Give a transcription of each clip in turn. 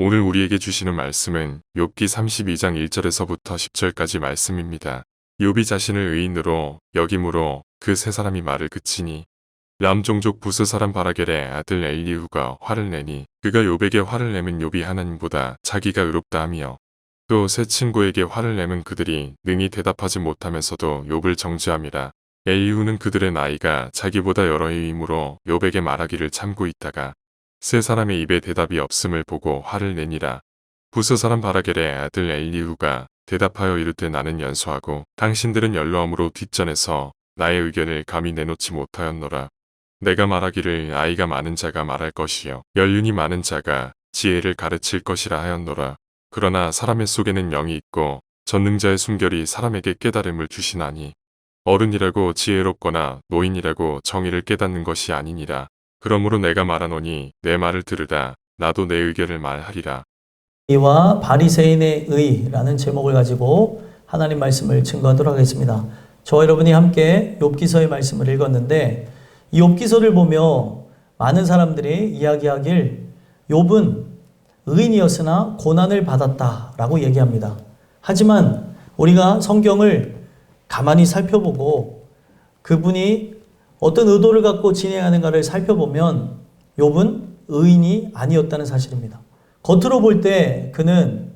오늘 우리에게 주시는 말씀은 욥기 32장 1절에서부터 10절까지 말씀입니다. 욥이 자신을 의인으로 여김으로 그 세 사람이 말을 그치니 람 종족 부스 사람 바라겔의 아들 엘리후가 화를 내니 그가 욥에게 화를 내면 욥이 하나님보다 자기가 의롭다 하며 또 세 친구에게 화를 내면 그들이 능히 대답하지 못하면서도 욥을 정죄함이라. 엘리후는 그들의 나이가 자기보다 여러 해이므로 욥에게 말하기를 참고 있다가 세 사람의 입에 대답이 없음을 보고 화를 내니라. 부스 사람 바라겔의 아들 엘리후가 대답하여 이르되 나는 연소하고 당신들은 연로함으로 뒷전에서 나의 의견을 감히 내놓지 못하였노라. 내가 말하기를 아이가 많은 자가 말할 것이요 연륜이 많은 자가 지혜를 가르칠 것이라 하였노라. 그러나 사람의 속에는 영이 있고 전능자의 숨결이 사람에게 깨달음을 주시나니 어른이라고 지혜롭거나 노인이라고 정의를 깨닫는 것이 아니니라. 그러므로 내가 말하노니 내 말을 들으라. 나도 내 의견을 말하리라. 이와 바리새인의 의라는 제목을 가지고 하나님 말씀을 증거하도록 하겠습니다. 저와 여러분이 함께 욥기서의 말씀을 읽었는데 이 욥기서를 보며 많은 사람들이 이야기하길 욥은 의인이었으나 고난을 받았다라고 얘기합니다. 하지만 우리가 성경을 가만히 살펴보고 그분이 어떤 의도를 갖고 진행하는가를 살펴보면 욥은 의인이 아니었다는 사실입니다. 겉으로 볼 때 그는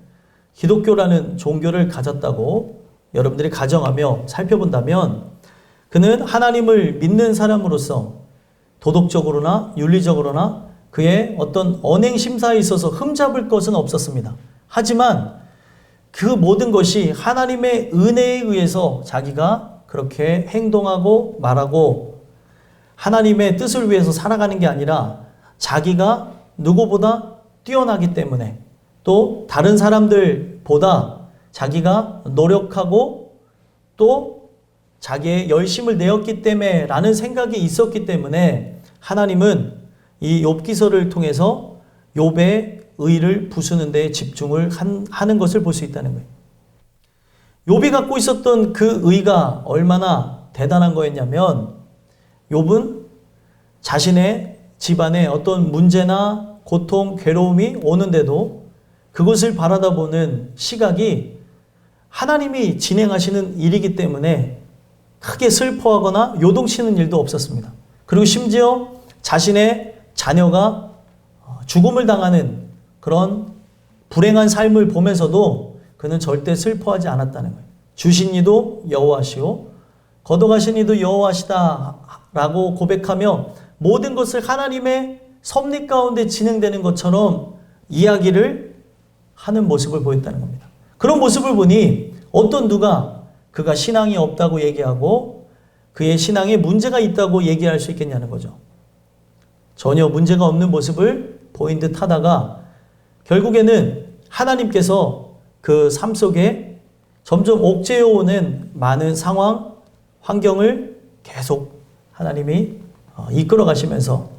기독교라는 종교를 가졌다고 여러분들이 가정하며 살펴본다면 그는 하나님을 믿는 사람으로서 도덕적으로나 윤리적으로나 그의 어떤 언행 심사에 있어서 흠잡을 것은 없었습니다. 하지만 그 모든 것이 하나님의 은혜에 의해서 자기가 그렇게 행동하고 말하고 하나님의 뜻을 위해서 살아가는 게 아니라 자기가 누구보다 뛰어나기 때문에 또 다른 사람들보다 자기가 노력하고 또 자기의 열심을 내었기 때문에 라는 생각이 있었기 때문에 하나님은 이 욥기서를 통해서 욥의 의를 부수는 데 집중을 하는 것을 볼 수 있다는 거예요. 욥이 갖고 있었던 그 의가 얼마나 대단한 거였냐면 욥은 자신의 집안에 어떤 문제나 고통, 괴로움이 오는데도 그것을 바라다 보는 시각이 하나님이 진행하시는 일이기 때문에 크게 슬퍼하거나 요동치는 일도 없었습니다. 그리고 심지어 자신의 자녀가 죽음을 당하는 그런 불행한 삶을 보면서도 그는 절대 슬퍼하지 않았다는 거예요. 주신 이도 여호와시오 거둬가신 이도 여호와시다 라고 고백하며 모든 것을 하나님의 섭리 가운데 진행되는 것처럼 이야기를 하는 모습을 보였다는 겁니다. 그런 모습을 보니 어떤 누가 그가 신앙이 없다고 얘기하고 그의 신앙에 문제가 있다고 얘기할 수 있겠냐는 거죠. 전혀 문제가 없는 모습을 보인 듯 하다가 결국에는 하나님께서 그 삶 속에 점점 옥죄어오는 많은 상황, 환경을 계속 하나님이 이끌어 가시면서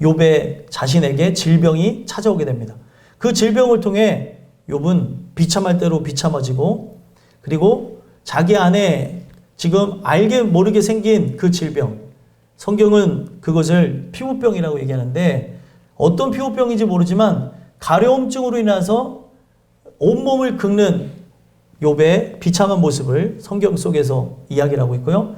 욥의 자신에게 질병이 찾아오게 됩니다. 그 질병을 통해 욥은 비참할 대로 비참해지고 그리고 자기 안에 지금 알게 모르게 생긴 그 질병, 성경은 그것을 피부병이라고 얘기하는데 어떤 피부병인지 모르지만 가려움증으로 인해서 온몸을 긁는 욥의 비참한 모습을 성경 속에서 이야기를 하고 있고요.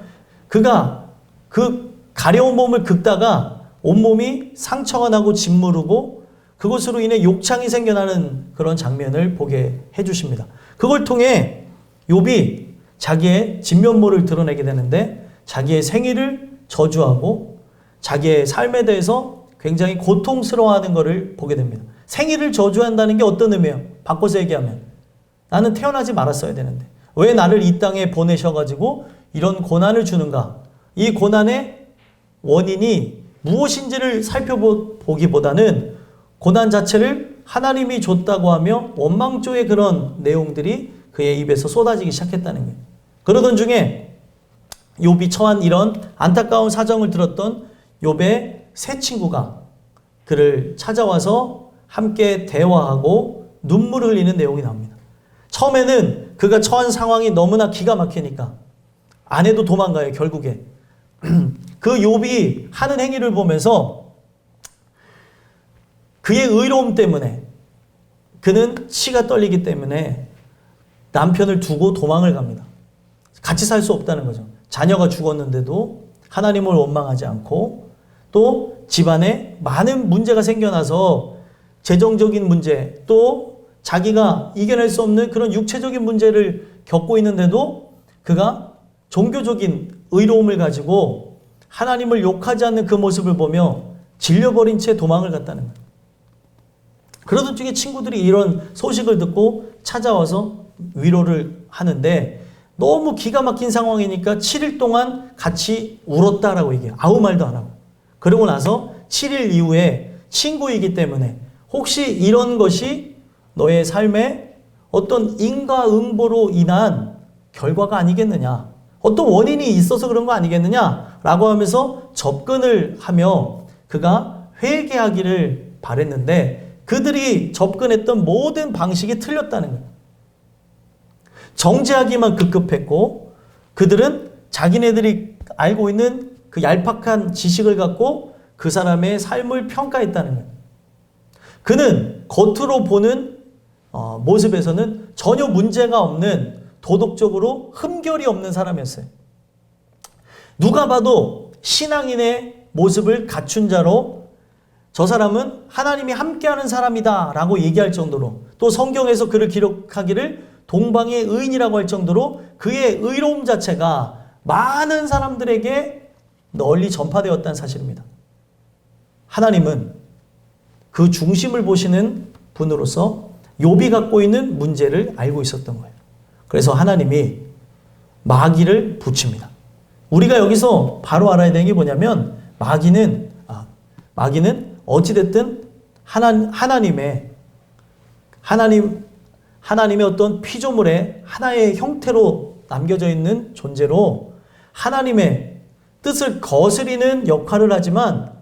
그가 그 가려운 몸을 긁다가 온몸이 상처가 나고 짓무르고 그것으로 인해 욕창이 생겨나는 그런 장면을 보게 해주십니다. 그걸 통해 욥이 자기의 진면모를 드러내게 되는데 자기의 생일을 저주하고 자기의 삶에 대해서 굉장히 고통스러워하는 것을 보게 됩니다. 생일을 저주한다는 게 어떤 의미예요? 바꿔서 얘기하면 나는 태어나지 말았어야 되는데 왜 나를 이 땅에 보내셔가지고 이런 고난을 주는가? 이 고난의 원인이 무엇인지를 살펴보기보다는 고난 자체를 하나님이 줬다고 하며 원망조의 그런 내용들이 그의 입에서 쏟아지기 시작했다는 거예요. 그러던 중에 욥이 처한 이런 안타까운 사정을 들었던 욥의 세 친구가 그를 찾아와서 함께 대화하고 눈물을 흘리는 내용이 나옵니다. 처음에는 그가 처한 상황이 너무나 기가 막히니까 아내도 도망가요. 결국에 그 욥이 하는 행위를 보면서 그의 의로움 때문에 그는 치가 떨리기 때문에 남편을 두고 도망을 갑니다. 같이 살 수 없다는 거죠. 자녀가 죽었는데도 하나님을 원망하지 않고 또 집안에 많은 문제가 생겨나서 재정적인 문제 또 자기가 이겨낼 수 없는 그런 육체적인 문제를 겪고 있는데도 그가 종교적인 의로움을 가지고 하나님을 욕하지 않는 그 모습을 보며 질려버린 채 도망을 갔다는 거예요. 그러던 중에 친구들이 이런 소식을 듣고 찾아와서 위로를 하는데 너무 기가 막힌 상황이니까 7일 동안 같이 울었다라고 얘기해요. 아무 말도 안 하고. 그러고 나서 7일 이후에 친구이기 때문에 혹시 이런 것이 너의 삶에 어떤 인과응보로 인한 결과가 아니겠느냐, 어떤 원인이 있어서 그런 거 아니겠느냐라고 하면서 접근을 하며 그가 회개하기를 바랬는데 그들이 접근했던 모든 방식이 틀렸다는 거예요. 정죄하기만 급급했고 그들은 자기네들이 알고 있는 그 얄팍한 지식을 갖고 그 사람의 삶을 평가했다는 거예요. 그는 겉으로 보는 모습에서는 전혀 문제가 없는 도덕적으로 흠결이 없는 사람이었어요. 누가 봐도 신앙인의 모습을 갖춘 자로 저 사람은 하나님이 함께하는 사람이다 라고 얘기할 정도로 또 성경에서 그를 기록하기를 동방의 의인이라고 할 정도로 그의 의로움 자체가 많은 사람들에게 널리 전파되었다는 사실입니다. 하나님은 그 중심을 보시는 분으로서 욥이 갖고 있는 문제를 알고 있었던 거예요. 그래서 하나님이 마귀를 붙입니다. 우리가 여기서 바로 알아야 되는 게 뭐냐면 마귀는 어찌됐든 하나님의 어떤 피조물의 하나의 형태로 남겨져 있는 존재로 하나님의 뜻을 거스리는 역할을 하지만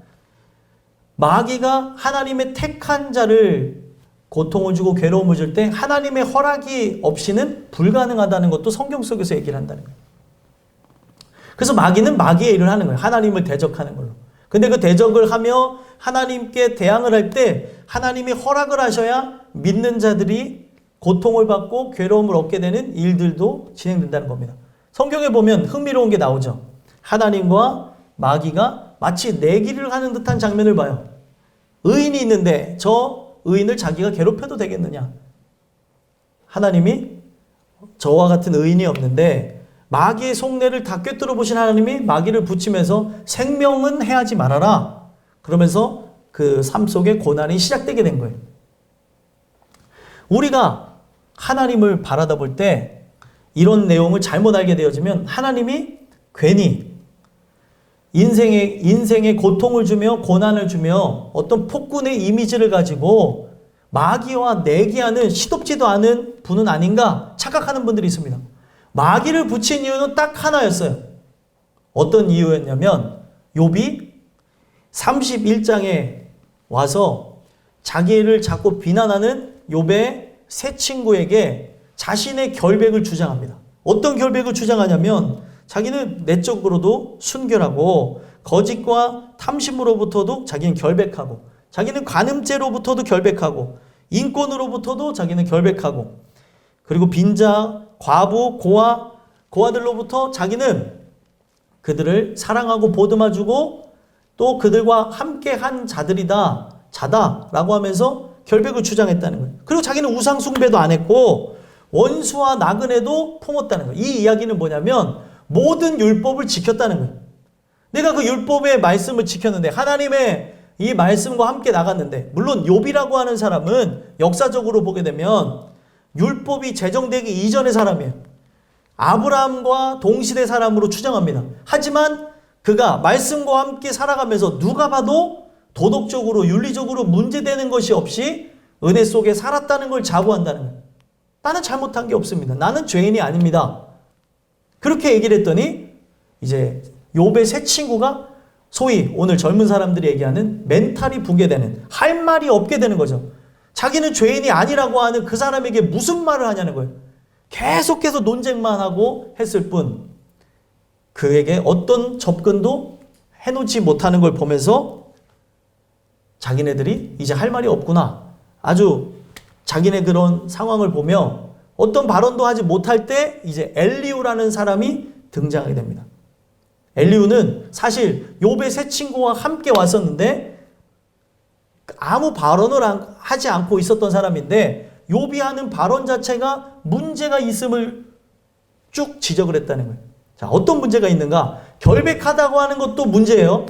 마귀가 하나님의 택한 자를 고통을 주고 괴로움을 줄 때 하나님의 허락이 없이는 불가능하다는 것도 성경 속에서 얘기를 한다는 거예요. 그래서 마귀는 마귀의 일을 하는 거예요. 하나님을 대적하는 걸로. 근데 그 대적을 하며 하나님께 대항을 할 때 하나님이 허락을 하셔야 믿는 자들이 고통을 받고 괴로움을 얻게 되는 일들도 진행된다는 겁니다. 성경에 보면 흥미로운 게 나오죠. 하나님과 마귀가 마치 내기를 하는 듯한 장면을 봐요. 의인이 있는데 저 의인을 자기가 괴롭혀도 되겠느냐. 하나님이 저와 같은 의인이 없는데 마귀의 속내를 다 꿰뚫어 보신 하나님이 마귀를 붙이면서 생명은 해하지 말아라. 그러면서 그 삶 속에 고난이 시작되게 된 거예요. 우리가 하나님을 바라다 볼 때 이런 내용을 잘못 알게 되어지면 하나님이 괜히 인생에 고통을 주며 고난을 주며 어떤 폭군의 이미지를 가지고 마귀와 내기하는 시덥지도 않은 분은 아닌가 착각하는 분들이 있습니다. 마귀를 붙인 이유는 딱 하나였어요. 어떤 이유였냐면 욥이 31장에 와서 자기를 자꾸 비난하는 욥의 세 친구에게 자신의 결백을 주장합니다. 어떤 결백을 주장하냐면 자기는 내적으로도 순결하고 거짓과 탐심으로부터도 자기는 결백하고 자기는 간음죄로부터도 결백하고 인권으로부터도 자기는 결백하고 그리고 빈자, 과부, 고아들로부터 자기는 그들을 사랑하고 보듬어주고 또 그들과 함께한 자다라고 하면서 결백을 주장했다는 거예요. 그리고 자기는 우상 숭배도 안 했고 원수와 나그네도 품었다는 거예요. 이 이야기는 뭐냐면 모든 율법을 지켰다는 거예요. 내가 그 율법의 말씀을 지켰는데 하나님의 이 말씀과 함께 나갔는데 물론 욥이라고 하는 사람은 역사적으로 보게 되면 율법이 제정되기 이전의 사람이에요. 아브라함과 동시대 사람으로 추정합니다. 하지만 그가 말씀과 함께 살아가면서 누가 봐도 도덕적으로 윤리적으로 문제되는 것이 없이 은혜 속에 살았다는 걸 자부한다는 거예요. 나는 잘못한 게 없습니다. 나는 죄인이 아닙니다. 그렇게 얘기를 했더니 이제 욥의 세 친구가 소위 오늘 젊은 사람들이 얘기하는 멘탈이 붕괴되는 할 말이 없게 되는 거죠. 자기는 죄인이 아니라고 하는 그 사람에게 무슨 말을 하냐는 거예요. 계속해서 논쟁만 하고 했을 뿐 그에게 어떤 접근도 해놓지 못하는 걸 보면서 자기네들이 이제 할 말이 없구나. 아주 자기네 그런 상황을 보며 어떤 발언도 하지 못할 때 이제 엘리후라는 사람이 등장하게 됩니다. 엘리후는 사실 욥의 세 친구와 함께 왔었는데 아무 발언을 하지 않고 있었던 사람인데 욥이 하는 발언 자체가 문제가 있음을 쭉 지적을 했다는 거예요. 자, 어떤 문제가 있는가? 결백하다고 하는 것도 문제예요.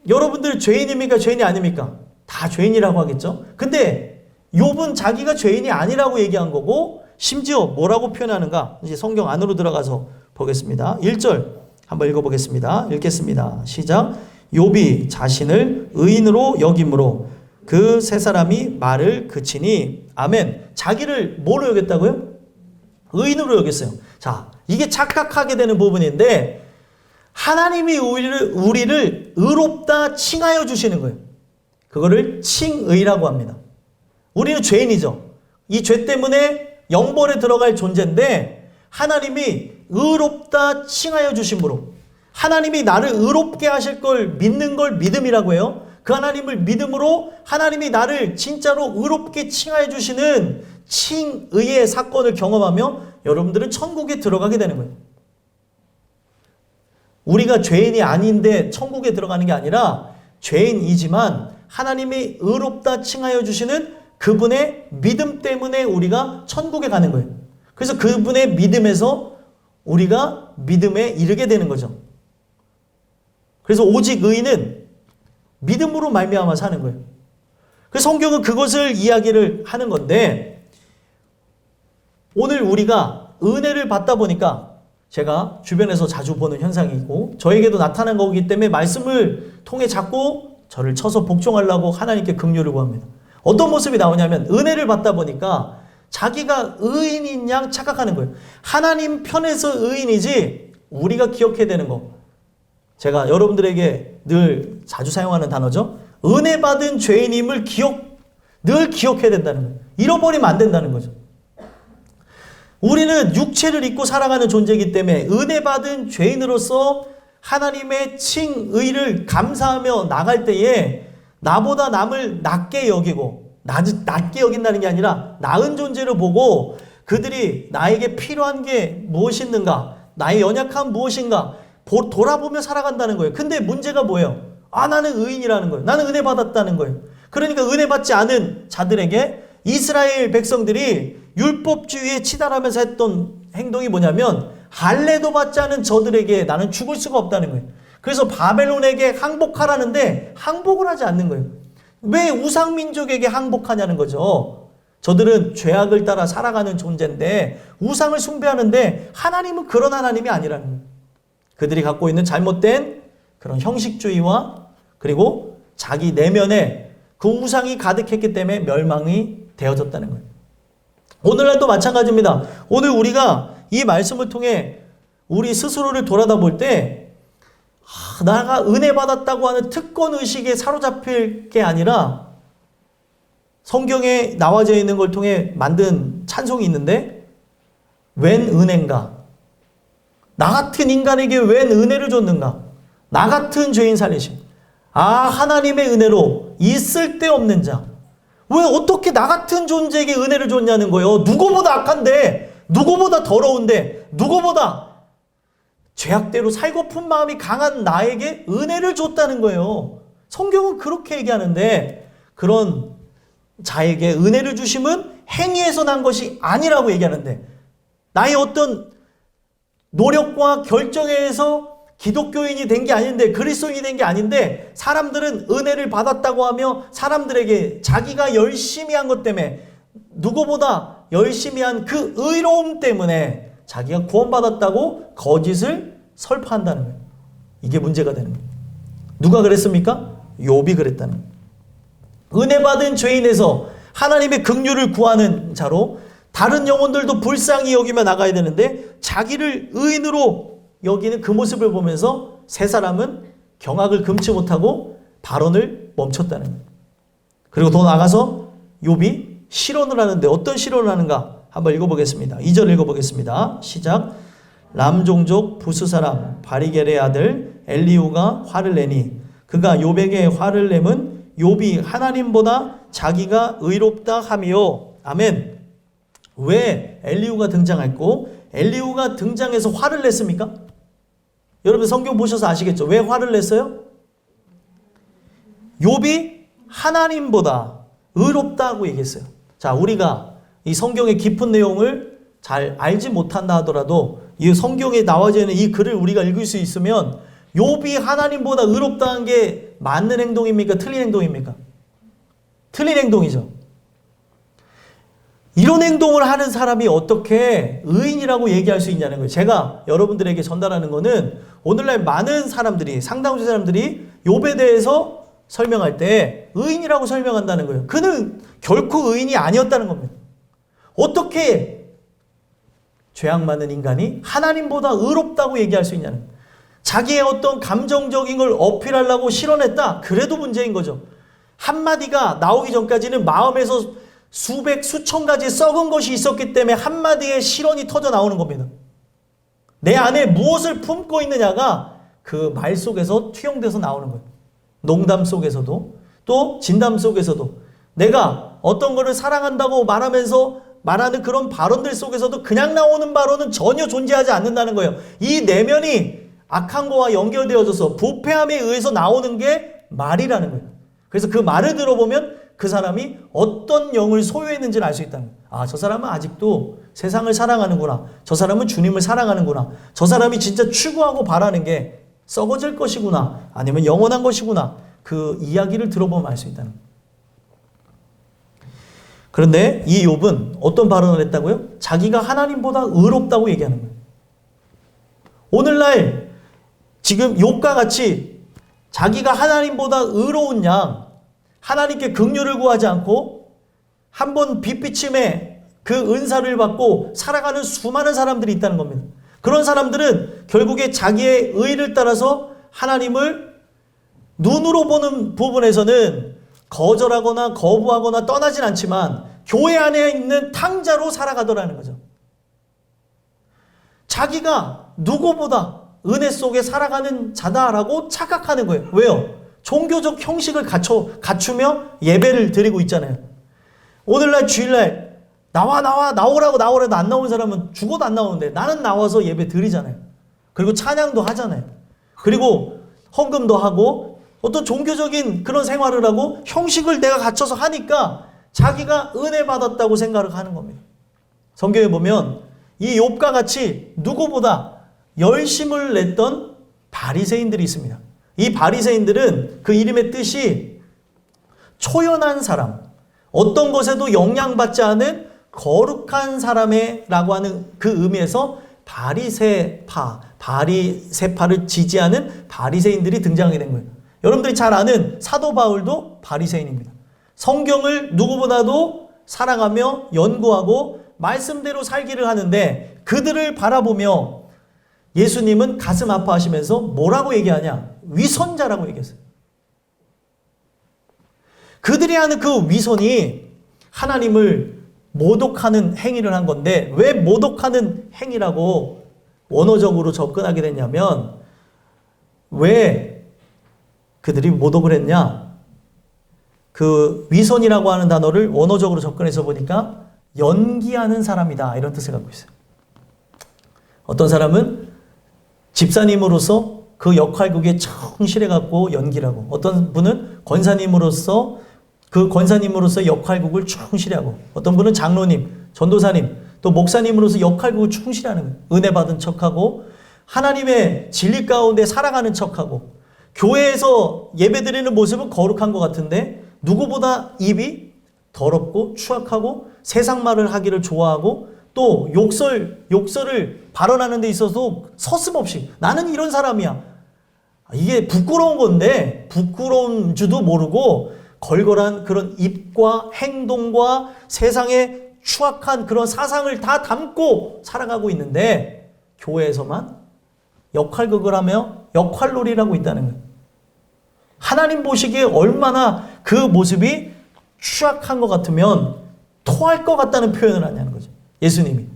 여러분들 죄인입니까? 죄인이 아닙니까? 다 죄인이라고 하겠죠. 근데 욥은 자기가 죄인이 아니라고 얘기한 거고 심지어 뭐라고 표현하는가? 이제 성경 안으로 들어가서 보겠습니다. 1절 한번 읽어보겠습니다. 읽겠습니다. 시작. 욥이 자신을 의인으로 여김으로 그 세 사람이 말을 그치니 아멘. 자기를 뭐로 여겼다고요? 의인으로 여겼어요. 자, 이게 착각하게 되는 부분인데 하나님이 우리를 의롭다 칭하여 주시는 거예요. 그거를 칭의라고 합니다. 우리는 죄인이죠. 이 죄 때문에 영벌에 들어갈 존재인데 하나님이 의롭다 칭하여 주심으로 하나님이 나를 의롭게 하실 걸 믿는 걸 믿음이라고 해요. 그 하나님을 믿음으로 하나님이 나를 진짜로 의롭게 칭하여 주시는 칭의의 사건을 경험하며 여러분들은 천국에 들어가게 되는 거예요. 우리가 죄인이 아닌데 천국에 들어가는 게 아니라 죄인이지만 하나님이 의롭다 칭하여 주시는 그분의 믿음 때문에 우리가 천국에 가는 거예요. 그래서 그분의 믿음에서 우리가 믿음에 이르게 되는 거죠. 그래서 오직 의인은 믿음으로 말미암아 사는 거예요. 그래서 성경은 그것을 이야기를 하는 건데 오늘 우리가 은혜를 받다 보니까 제가 주변에서 자주 보는 현상이고 저에게도 나타난 거기 때문에 말씀을 통해 자꾸 저를 쳐서 복종하려고 하나님께 긍휼을 구합니다. 어떤 모습이 나오냐면 은혜를 받다 보니까 자기가 의인인 양 착각하는 거예요. 하나님 편에서 의인이지 우리가 기억해야 되는 거. 제가 여러분들에게 늘 자주 사용하는 단어죠. 은혜 받은 죄인임을 늘 기억해야 된다는 거예요. 잃어버리면 안 된다는 거죠. 우리는 육체를 입고 살아가는 존재이기 때문에 은혜 받은 죄인으로서 하나님의 칭의를 감사하며 나갈 때에 나보다 남을 낮게 여기고 낮게 여긴다는 게 아니라 나은 존재로 보고 그들이 나에게 필요한 게 무엇인가 나의 연약함 무엇인가 돌아보며 살아간다는 거예요. 근데 문제가 뭐예요? 나는 의인이라는 거예요. 나는 은혜 받았다는 거예요. 그러니까 은혜 받지 않은 자들에게 이스라엘 백성들이 율법주의에 치달하면서 했던 행동이 뭐냐면 할례도 받지 않은 저들에게 나는 죽을 수가 없다는 거예요. 그래서 바벨론에게 항복하라는데 항복을 하지 않는 거예요. 왜 우상민족에게 항복하냐는 거죠. 저들은 죄악을 따라 살아가는 존재인데 우상을 숭배하는데 하나님은 그런 하나님이 아니라는 거예요. 그들이 갖고 있는 잘못된 그런 형식주의와 그리고 자기 내면에 그 우상이 가득했기 때문에 멸망이 되어졌다는 거예요. 오늘날도 마찬가지입니다. 오늘 우리가 이 말씀을 통해 우리 스스로를 돌아다 볼 때 나가 은혜 받았다고 하는 특권의식에 사로잡힐 게 아니라 성경에 나와져 있는 걸 통해 만든 찬송이 있는데 웬 은혜인가? 나 같은 인간에게 웬 은혜를 줬는가? 나 같은 죄인 살리심. 하나님의 은혜로 있을 데 없는 자. 왜 어떻게 나 같은 존재에게 은혜를 줬냐는 거예요. 누구보다 악한데, 누구보다 더러운데, 누구보다 죄악대로 살고픈 마음이 강한 나에게 은혜를 줬다는 거예요. 성경은 그렇게 얘기하는데 그런 자에게 은혜를 주심은 행위에서 난 것이 아니라고 얘기하는데 나의 어떤 노력과 결정에 의해서 기독교인이 된 게 아닌데 그리스도인이 된 게 아닌데 사람들은 은혜를 받았다고 하며 사람들에게 자기가 열심히 한 것 때문에 누구보다 열심히 한 그 의로움 때문에 자기가 구원받았다고 거짓을 설파한다는 거예요. 이게 문제가 되는 거예요. 누가 그랬습니까? 욥이 그랬다는 거예요. 은혜 받은 죄인에서 하나님의 긍휼을 구하는 자로 다른 영혼들도 불쌍히 여기며 나가야 되는데 자기를 의인으로 여기는 그 모습을 보면서 세 사람은 경악을 금치 못하고 발언을 멈췄다는 거예요. 그리고 더 나가서 욥이 실언을 하는데 어떤 실언을 하는가 한번 읽어보겠습니다. 2절 읽어보겠습니다. 시작. 람종족 부스 사람 바리겔의 아들 엘리후가 화를 내니 그가 욥에게 화를 내면 욥이 하나님보다 자기가 의롭다 하며 아멘. 왜 엘리후가 등장했고 엘리후가 등장해서 화를 냈습니까? 여러분 성경 보셔서 아시겠죠? 왜 화를 냈어요? 욥이 하나님보다 의롭다고 얘기했어요. 자, 우리가 이 성경의 깊은 내용을 잘 알지 못한다 하더라도 이 성경에 나와져 있는 이 글을 우리가 읽을 수 있으면 욥이 하나님보다 의롭다는 게 맞는 행동입니까? 틀린 행동입니까? 틀린 행동이죠. 이런 행동을 하는 사람이 어떻게 의인이라고 얘기할 수 있냐는 거예요. 제가 여러분들에게 전달하는 거는 오늘날 많은 사람들이, 상당수 사람들이 욥에 대해서 설명할 때 의인이라고 설명한다는 거예요. 그는 결코 의인이 아니었다는 겁니다. 어떻게 죄악 많은 인간이 하나님보다 의롭다고 얘기할 수 있냐는 거예요. 자기의 어떤 감정적인 걸 어필하려고 실언했다. 그래도 문제인 거죠. 한마디가 나오기 전까지는 마음에서 수백, 수천 가지 썩은 것이 있었기 때문에 한마디의 실언이 터져 나오는 겁니다. 내 안에 무엇을 품고 있느냐가 그 말 속에서 투영돼서 나오는 거예요. 농담 속에서도 또 진담 속에서도 내가 어떤 거를 사랑한다고 말하면서 말하는 그런 발언들 속에서도 그냥 나오는 발언은 전혀 존재하지 않는다는 거예요. 이 내면이 악한 거와 연결되어져서 부패함에 의해서 나오는 게 말이라는 거예요. 그래서 그 말을 들어보면 그 사람이 어떤 영을 소유했는지를 알 수 있다는 거예요. 아, 저 사람은 아직도 세상을 사랑하는구나. 저 사람은 주님을 사랑하는구나. 저 사람이 진짜 추구하고 바라는 게 썩어질 것이구나. 아니면 영원한 것이구나. 그 이야기를 들어보면 알 수 있다는 거예요. 그런데 이 욥은 어떤 발언을 했다고요? 자기가 하나님보다 의롭다고 얘기하는 거예요. 오늘날 지금 욥과 같이 자기가 하나님보다 의로운 양, 하나님께 긍휼을 구하지 않고 한번 빛비침에 그 은사를 받고 살아가는 수많은 사람들이 있다는 겁니다. 그런 사람들은 결국에 자기의 의를 따라서 하나님을 눈으로 보는 부분에서는 거절하거나 거부하거나 떠나진 않지만 교회 안에 있는 탕자로 살아가더라는 거죠. 자기가 누구보다 은혜 속에 살아가는 자다라고 착각하는 거예요. 왜요? 종교적 형식을 갖추며 예배를 드리고 있잖아요. 오늘날 주일날 나오라고 안 나오는 사람은 죽어도 안 나오는데 나는 나와서 예배 드리잖아요. 그리고 찬양도 하잖아요. 그리고 헌금도 하고 어떤 종교적인 그런 생활을 하고 형식을 내가 갖춰서 하니까 자기가 은혜 받았다고 생각을 하는 겁니다. 성경에 보면 이 욥과 같이 누구보다 열심을 냈던 바리새인들이 있습니다. 이 바리새인들은 그 이름의 뜻이 초연한 사람, 어떤 것에도 영향받지 않은 거룩한 사람이라고 하는 그 의미에서 바리새파를 지지하는 바리새인들이 등장하게 된 거예요. 여러분들이 잘 아는 사도 바울도 바리새인입니다. 성경을 누구보다도 사랑하며 연구하고 말씀대로 살기를 하는데 그들을 바라보며 예수님은 가슴 아파하시면서 뭐라고 얘기하냐? 위선자라고 얘기했어요. 그들이 하는 그 위선이 하나님을 모독하는 행위를 한 건데 왜 모독하는 행위라고 원어적으로 접근하게 됐냐면 왜 그들이 모독을 했냐? 그 위선이라고 하는 단어를 원어적으로 접근해서 보니까 연기하는 사람이다 이런 뜻을 갖고 있어요. 어떤 사람은 집사님으로서 그 역할극에 충실해갖고 연기를 하고 어떤 분은 권사님으로서 그 권사님으로서 역할극을 충실하고 어떤 분은 장로님, 전도사님, 또 목사님으로서 역할극을 충실하는 거예요. 은혜 받은 척하고 하나님의 진리 가운데 살아가는 척하고 교회에서 예배드리는 모습은 거룩한 것 같은데 누구보다 입이 더럽고 추악하고 세상 말을 하기를 좋아하고 또 욕설을 발언하는 데 있어서 서슴없이 나는 이런 사람이야. 이게 부끄러운 건데 부끄러운 줄도 모르고 걸걸한 그런 입과 행동과 세상의 추악한 그런 사상을 다 담고 살아가고 있는데 교회에서만 역할극을 하며 역할놀이를 하고 있다는 거예요. 하나님 보시기에 얼마나 그 모습이 추악한 것 같으면 토할 것 같다는 표현을 하냐는 거죠. 예수님이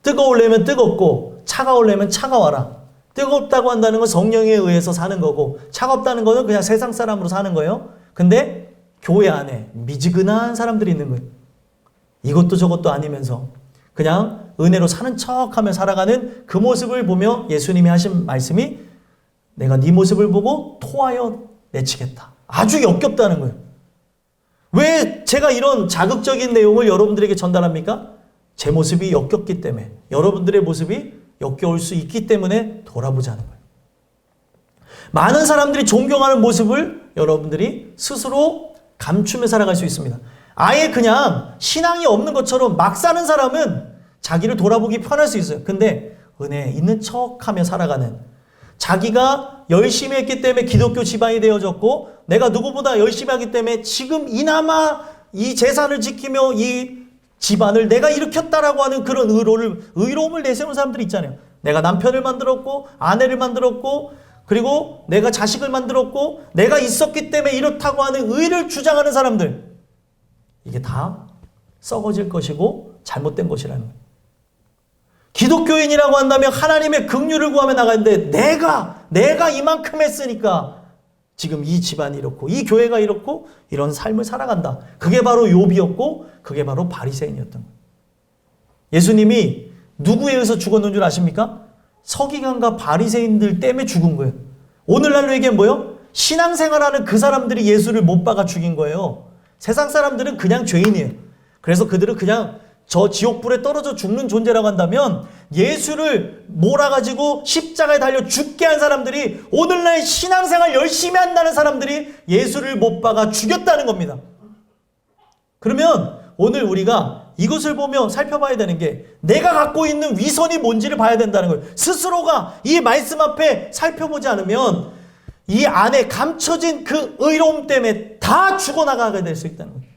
뜨거우려면 뜨겁고 차가우려면 차가워라. 뜨겁다고 한다는 건 성령에 의해서 사는 거고 차갑다는 거는 그냥 세상 사람으로 사는 거예요. 근데 교회 안에 미지근한 사람들이 있는 거예요. 이것도 저것도 아니면서 그냥 은혜로 사는 척하며 살아가는 그 모습을 보며 예수님이 하신 말씀이 내가 네 모습을 보고 토하여 내치겠다. 아주 역겹다는 거예요. 왜 제가 이런 자극적인 내용을 여러분들에게 전달합니까? 제 모습이 역겹기 때문에, 여러분들의 모습이 역겨울 수 있기 때문에 돌아보자는 거예요. 많은 사람들이 존경하는 모습을 여러분들이 스스로 감추며 살아갈 수 있습니다. 아예 그냥 신앙이 없는 것처럼 막 사는 사람은 자기를 돌아보기 편할 수 있어요. 근데 은혜 있는 척하며 살아가는, 자기가 열심히 했기 때문에 기독교 집안이 되어졌고 내가 누구보다 열심히 하기 때문에 지금 이나마 이 재산을 지키며 이 집안을 내가 일으켰다라고 하는 그런 의로움을 내세우는 사람들이 있잖아요. 내가 남편을 만들었고 아내를 만들었고 그리고 내가 자식을 만들었고 내가 있었기 때문에 이렇다고 하는 의를 주장하는 사람들, 이게 다 썩어질 것이고 잘못된 것이라는 거예요. 기독교인이라고 한다면 하나님의 긍휼을 구하며 나가는데 내가 이만큼 했으니까 지금 이 집안이 이렇고 이 교회가 이렇고 이런 삶을 살아간다. 그게 바로 욥이었고 그게 바로 바리새인이었던 거예요. 예수님이 누구에 의해서 죽었는 줄 아십니까? 서기관과 바리새인들 때문에 죽은 거예요. 오늘날로 얘기하면 뭐예요? 신앙생활하는 그 사람들이 예수를 못 박아 죽인 거예요. 세상 사람들은 그냥 죄인이에요. 그래서 그들은 그냥 저 지옥불에 떨어져 죽는 존재라고 한다면 예수를 몰아가지고 십자가에 달려 죽게 한 사람들이 오늘날 신앙생활 열심히 한다는 사람들이 예수를 못 박아 죽였다는 겁니다. 그러면 오늘 우리가 이것을 보며 살펴봐야 되는 게 내가 갖고 있는 위선이 뭔지를 봐야 된다는 거예요. 스스로가 이 말씀 앞에 살펴보지 않으면 이 안에 감춰진 그 의로움 때문에 다 죽어나가게 될 수 있다는 거예요.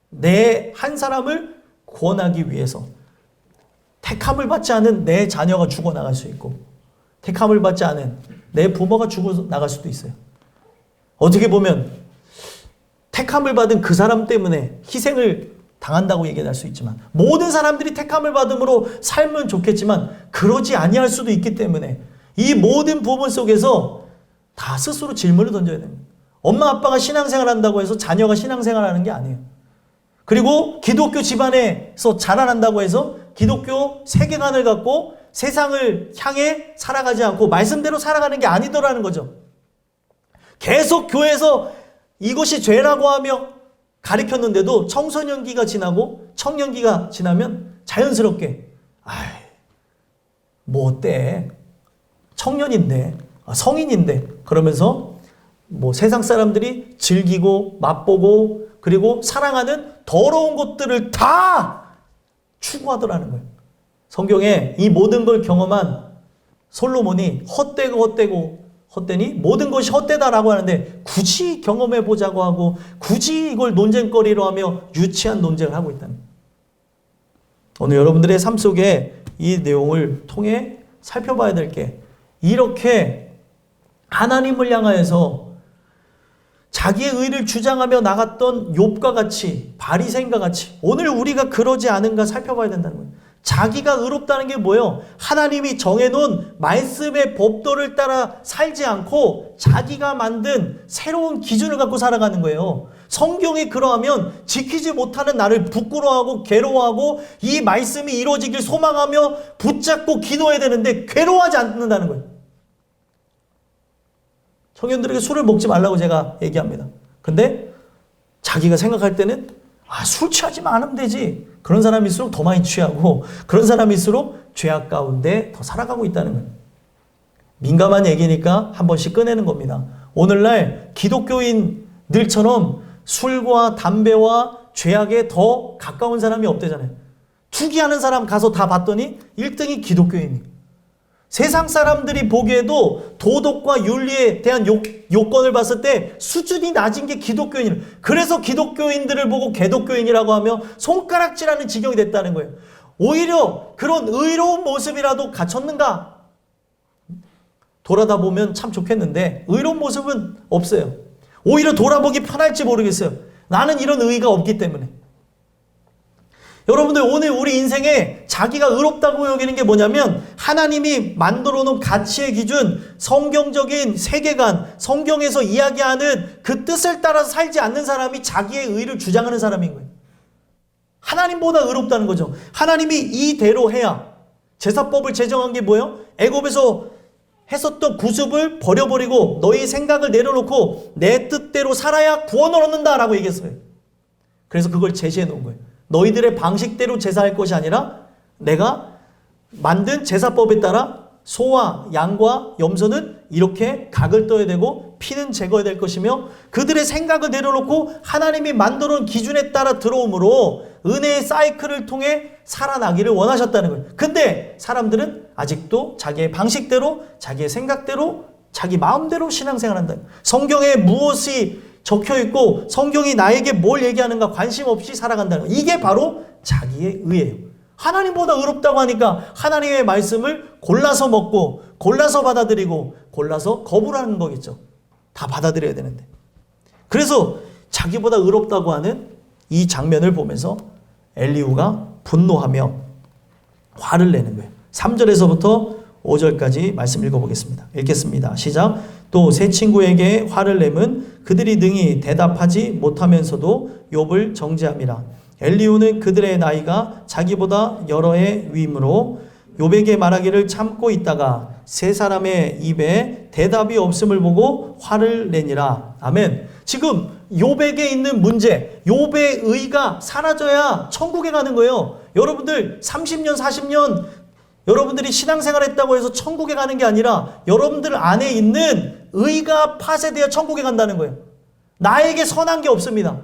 내 한 사람을 구원하기 위해서 택함을 받지 않은 내 자녀가 죽어나갈 수 있고 택함을 받지 않은 내 부모가 죽어나갈 수도 있어요. 어떻게 보면 택함을 받은 그 사람 때문에 희생을 당한다고 얘기할 수 있지만 모든 사람들이 택함을 받음으로 살면 좋겠지만 그러지 아니할 수도 있기 때문에 이 모든 부분 속에서 다 스스로 질문을 던져야 됩니다. 엄마 아빠가 신앙생활 한다고 해서 자녀가 신앙생활 하는 게 아니에요. 그리고 기독교 집안에서 자라난다고 해서 기독교 세계관을 갖고 세상을 향해 살아가지 않고 말씀대로 살아가는 게 아니더라는 거죠. 계속 교회에서 이것이 죄라고 하며 가르쳤는데도 청소년기가 지나고 청년기가 지나면 자연스럽게 뭐 어때? 청년인데 성인인데 그러면서 뭐 세상 사람들이 즐기고 맛보고 그리고 사랑하는 더러운 것들을 다 추구하더라는 거예요. 성경에 이 모든 걸 경험한 솔로몬이 헛되니 모든 것이 헛되다라고 하는데 굳이 경험해 보자고 하고 굳이 이걸 논쟁거리로 하며 유치한 논쟁을 하고 있다는 거예요. 오늘 여러분들의 삶 속에 이 내용을 통해 살펴봐야 될 게 이렇게 하나님을 향하여서 자기의 의를 주장하며 나갔던 욥과 같이 바리새인과 같이 오늘 우리가 그러지 않은가 살펴봐야 된다는 거예요. 자기가 의롭다는 게 뭐예요? 하나님이 정해놓은 말씀의 법도를 따라 살지 않고 자기가 만든 새로운 기준을 갖고 살아가는 거예요. 성경이 그러하면 지키지 못하는 나를 부끄러워하고 괴로워하고 이 말씀이 이루어지길 소망하며 붙잡고 기도해야 되는데 괴로워하지 않는다는 거예요. 청년들에게 술을 먹지 말라고 제가 얘기합니다. 근데 자기가 생각할 때는 술 취하지만 않으면 되지. 그런 사람일수록 더 많이 취하고 그런 사람일수록 죄악 가운데 더 살아가고 있다는 거예요. 민감한 얘기니까 한 번씩 꺼내는 겁니다. 오늘날 기독교인들처럼 술과 담배와 죄악에 더 가까운 사람이 없대잖아요. 투기하는 사람 가서 다 봤더니 1등이 기독교인이에요. 세상 사람들이 보기에도 도덕과 윤리에 대한 요건을 봤을 때 수준이 낮은 게 기독교인이에요. 그래서 기독교인들을 보고 개독교인이라고 하며 손가락질하는 지경이 됐다는 거예요. 오히려 그런 의로운 모습이라도 갖췄는가? 돌아다 보면 참 좋겠는데 의로운 모습은 없어요. 오히려 돌아보기 편할지 모르겠어요. 나는 이런 의의가 없기 때문에. 여러분들 오늘 우리 인생에 자기가 의롭다고 여기는 게 뭐냐면 하나님이 만들어 놓은 가치의 기준, 성경적인 세계관, 성경에서 이야기하는 그 뜻을 따라서 살지 않는 사람이 자기의 의를 주장하는 사람인 거예요. 하나님보다 의롭다는 거죠. 하나님이 이대로 해야 제사법을 제정한 게 뭐예요? 애굽에서 했었던 구습을 버려버리고 너희 생각을 내려놓고 내 뜻대로 살아야 구원을 얻는다라고 얘기했어요. 그래서 그걸 제시해 놓은 거예요. 너희들의 방식대로 제사할 것이 아니라 내가 만든 제사법에 따라 소와 양과 염소는 이렇게 각을 떠야 되고 피는 제거해야 될 것이며 그들의 생각을 내려놓고 하나님이 만들어 놓은 기준에 따라 들어오므로 은혜의 사이클을 통해 살아나기를 원하셨다는 거예요. 근데 사람들은 아직도 자기의 방식대로 자기의 생각대로 자기 마음대로 신앙생활한다. 성경에 무엇이 적혀있고 성경이 나에게 뭘 얘기하는가 관심 없이 살아간다는 거예요. 이게 바로 자기의 의예요. 하나님보다 의롭다고 하니까 하나님의 말씀을 골라서 먹고 골라서 받아들이고 골라서 거부하는 거겠죠. 다 받아들여야 되는데. 그래서 자기보다 의롭다고 하는 이 장면을 보면서 엘리후가 분노하며 화를 내는 거예요. 3절에서부터 5절까지 말씀 읽어보겠습니다. 읽겠습니다. 시작. 또 세 친구에게 화를 내면 그들이 능히 대답하지 못하면서도 욥을 정죄함이라. 엘리후는 그들의 나이가 자기보다 여러 해 위이므로 욥에게 말하기를 참고 있다가 세 사람의 입에 대답이 없음을 보고 화를 내니라. 아멘. 지금 욥에게 있는 문제, 욥의 의가 사라져야 천국에 가는 거예요. 여러분들 30년 40년 여러분들이 신앙생활 했다고 해서 천국에 가는 게 아니라 여러분들 안에 있는 의가 파쇄되어 천국에 간다는 거예요. 나에게 선한 게 없습니다.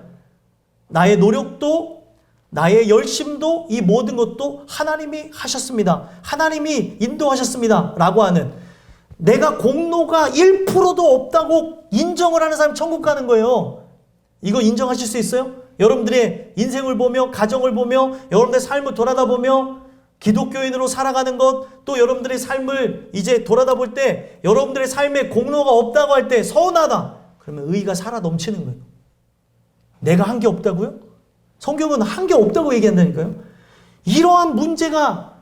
나의 노력도 나의 열심도 이 모든 것도 하나님이 하셨습니다. 하나님이 인도하셨습니다. 라고 하는 내가 공로가 1%도 없다고 인정을 하는 사람이 천국 가는 거예요. 이거 인정하실 수 있어요? 여러분들의 인생을 보며 가정을 보며 여러분들의 삶을 돌아다 보며 기독교인으로 살아가는 것 또 여러분들의 삶을 이제 돌아다 볼 때 여러분들의 삶에 공로가 없다고 할 때 서운하다. 그러면 의의가 살아 넘치는 거예요. 내가 한 게 없다고요? 성경은 한 게 없다고 얘기한다니까요. 이러한 문제가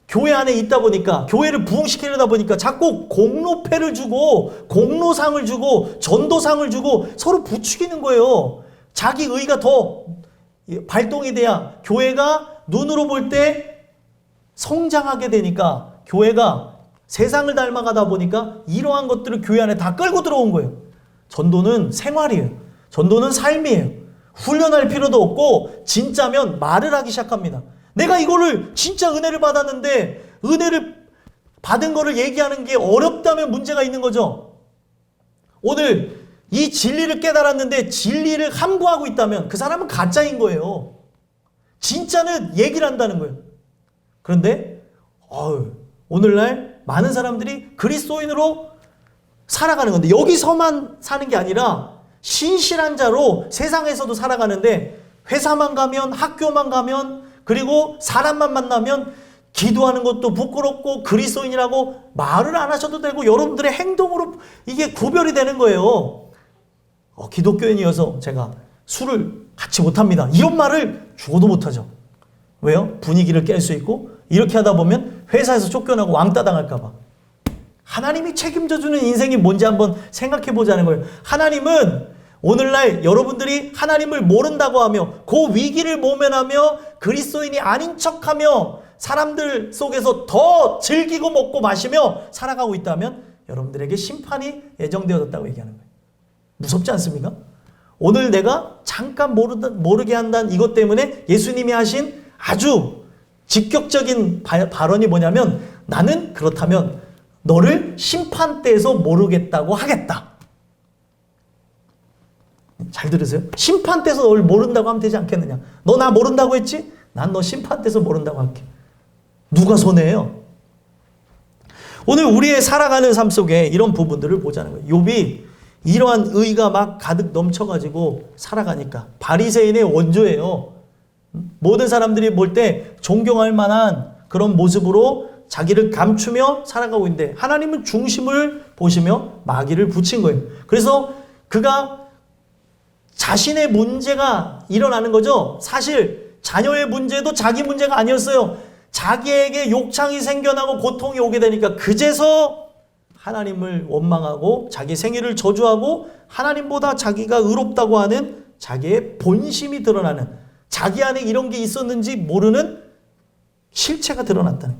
교회 안에 있다 보니까 교회를 부흥시키려다 보니까 자꾸 공로패를 주고 공로상을 주고 전도상을 주고 서로 부추기는 거예요. 자기 의의가 더 발동이 돼야 교회가 눈으로 볼 때 성장하게 되니까 교회가 세상을 닮아가다 보니까 이러한 것들을 교회 안에 다 끌고 들어온 거예요. 전도는 생활이에요. 전도는 삶이에요. 훈련할 필요도 없고 진짜면 말을 하기 시작합니다. 내가 이거를 진짜 은혜를 받았는데 은혜를 받은 거를 얘기하는 게 어렵다면 문제가 있는 거죠. 오늘 이 진리를 깨달았는데 진리를 함구하고 있다면 그 사람은 가짜인 거예요. 진짜는 얘기를 한다는 거예요. 그런데 오늘날 많은 사람들이 그리스도인으로 살아가는 건데 여기서만 사는 게 아니라 신실한 자로 세상에서도 살아가는데 회사만 가면 학교만 가면 그리고 사람만 만나면 기도하는 것도 부끄럽고 그리스도인이라고 말을 안 하셔도 되고 여러분들의 행동으로 이게 구별이 되는 거예요. 기독교인이어서 제가 술을 같이 못합니다. 이런 말을 죽어도 못하죠. 왜요? 분위기를 깰 수 있고 이렇게 하다 보면 회사에서 쫓겨나고 왕따 당할까 봐. 하나님이 책임져주는 인생이 뭔지 한번 생각해 보자는 거예요. 하나님은 오늘날 여러분들이 하나님을 모른다고 하며 그 위기를 모면하며 그리스도인이 아닌 척하며 사람들 속에서 더 즐기고 먹고 마시며 살아가고 있다면 여러분들에게 심판이 예정되어졌다고 얘기하는 거예요. 무섭지 않습니까? 오늘 내가 잠깐 모르게 한다는 이것 때문에 예수님이 하신 아주 직격적인 발언이 뭐냐면 나는 그렇다면 너를 심판대에서 모르겠다고 하겠다. 잘 들으세요? 심판대에서 너를 모른다고 하면 되지 않겠느냐. 너 나 모른다고 했지? 난 너 심판대에서 모른다고 할게. 누가 손해예요? 오늘 우리의 살아가는 삶 속에 이런 부분들을 보자는 거예요. 욥이 이러한 의의가 막 가득 넘쳐가지고 살아가니까 바리새인의 원조예요. 모든 사람들이 볼 때 존경할 만한 그런 모습으로 자기를 감추며 살아가고 있는데 하나님은 중심을 보시며 마귀를 붙인 거예요. 그래서 그가 자신의 문제가 일어나는 거죠. 사실 자녀의 문제도 자기 문제가 아니었어요. 자기에게 욕창이 생겨나고 고통이 오게 되니까 그제서 하나님을 원망하고 자기 생애를 저주하고 하나님보다 자기가 의롭다고 하는 자기의 본심이 드러나는 자기 안에 이런 게 있었는지 모르는 실체가 드러났다는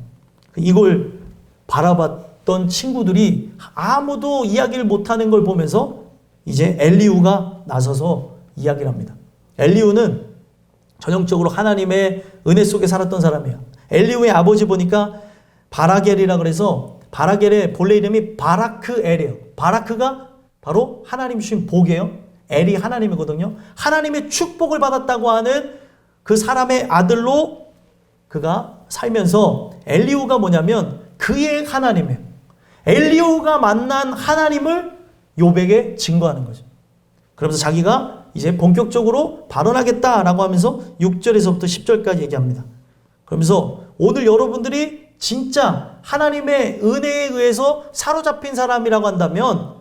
거예요. 이걸 바라봤던 친구들이 아무도 이야기를 못하는 걸 보면서 이제 엘리후가 나서서 이야기를 합니다. 엘리후는 전형적으로 하나님의 은혜 속에 살았던 사람이에요. 엘리후의 아버지 보니까 바라겔이라 그래서 바라겔의 본래 이름이 바라크엘이에요. 바라크가 바로 하나님 주신 복이에요. 엘이 하나님이거든요. 하나님의 축복을 받았다고 하는 그 사람의 아들로 그가 살면서 엘리후가 뭐냐면 그의 하나님이에요. 엘리후가 만난 하나님을 욥에게 증거하는 거죠. 그러면서 자기가 이제 본격적으로 발언하겠다라고 하면서 6절에서부터 10절까지 얘기합니다. 그러면서 오늘 여러분들이 진짜 하나님의 은혜에 의해서 사로잡힌 사람이라고 한다면